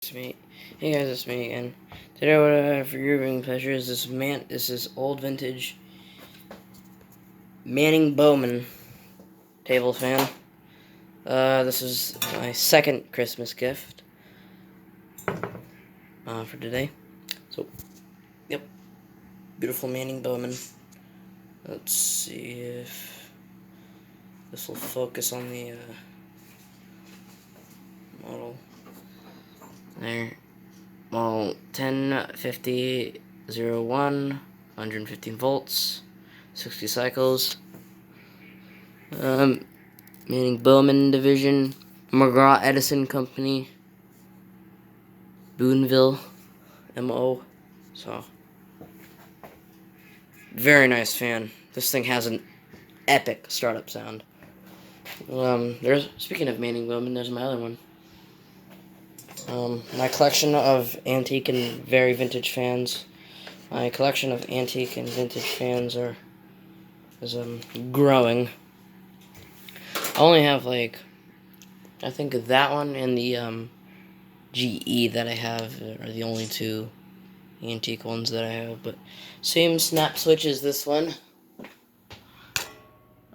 It's me. Hey guys, it's me again. Today what I have for your viewing pleasure is this is old vintage Manning Bowman table fan. This is my second Christmas gift for today. So, yep, beautiful Manning Bowman. Let's see if this will focus on the model. There. Model 105001, 115 volts, 60 cycles. Meaning Bowman Division, McGraw Edison Company, Boonville, MO. So, very nice fan. This thing has an epic startup sound. Speaking of Manning Bowman, there's my other one. My collection of antique and very vintage fans. My collection of antique and vintage fans is growing. I only have I think that one and the GE that I have are the only two antique ones that I have. But same snap switch as this one,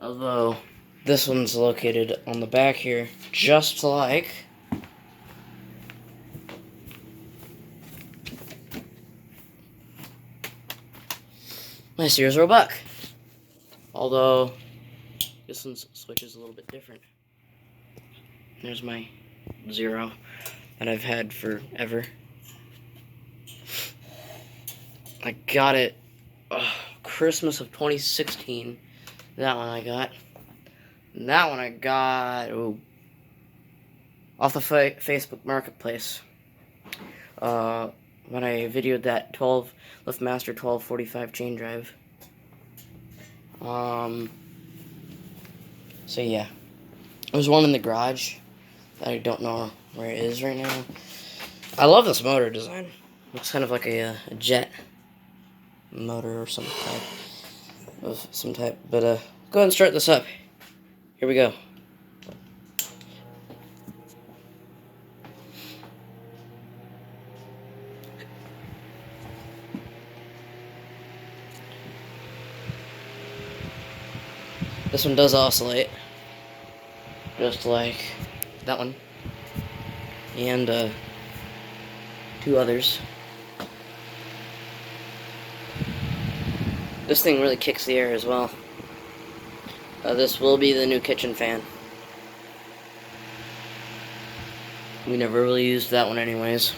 although this one's located on the back here, just like my Sears Roebuck. Although this one's switch is a little bit different. There's my Zero that I've had forever. I got it Christmas of 2016. That one I got. And that one I got off the Facebook Marketplace. When I videoed that LiftMaster 1245 chain drive. So yeah. There's one in the garage that I don't know where it is right now. I love this motor design. Looks kind of like a jet motor or some type. But go ahead and start this up. Here we go. This one does oscillate, just like that one, and two others. This thing really kicks the air as well. This will be the new kitchen fan. We never really used that one anyways.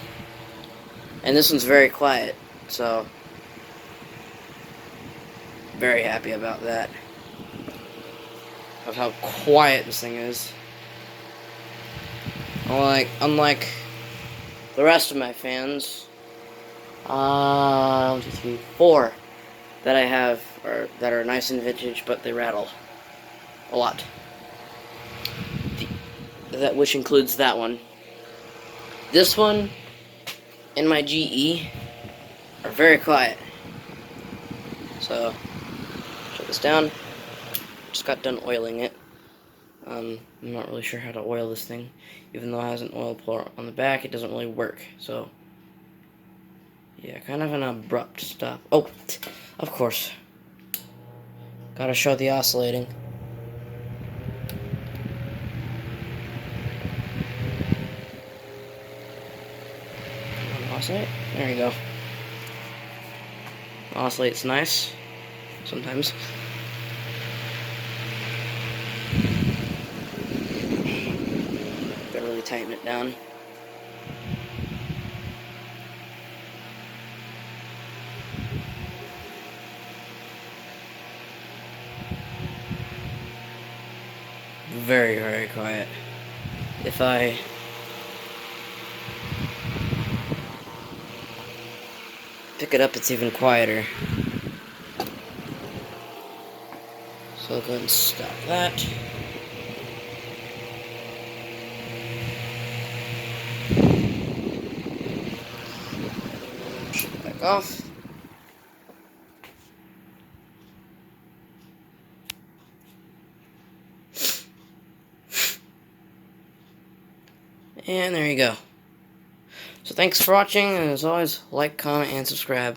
And this one's very quiet, so very happy about that. Of how quiet this thing is. Unlike the rest of my fans, 1, 2, 3, 4 that I have that are nice and vintage, but they rattle a lot. Which includes that one. This one and my GE are very quiet. So shut this down. Just got done oiling it. I'm not really sure how to oil this thing. Even though it has an oil pour on the back, it doesn't really work. So, yeah, kind of an abrupt stop. Oh, of course. Gotta show the oscillating. Oscillate? There you go. Oscillates nice. Sometimes. Tighten it down. Very, very quiet. If I pick it up, it's even quieter. So I'll go ahead and stop that. Back off. And there you go. So thanks for watching, and as always, like, comment, and subscribe.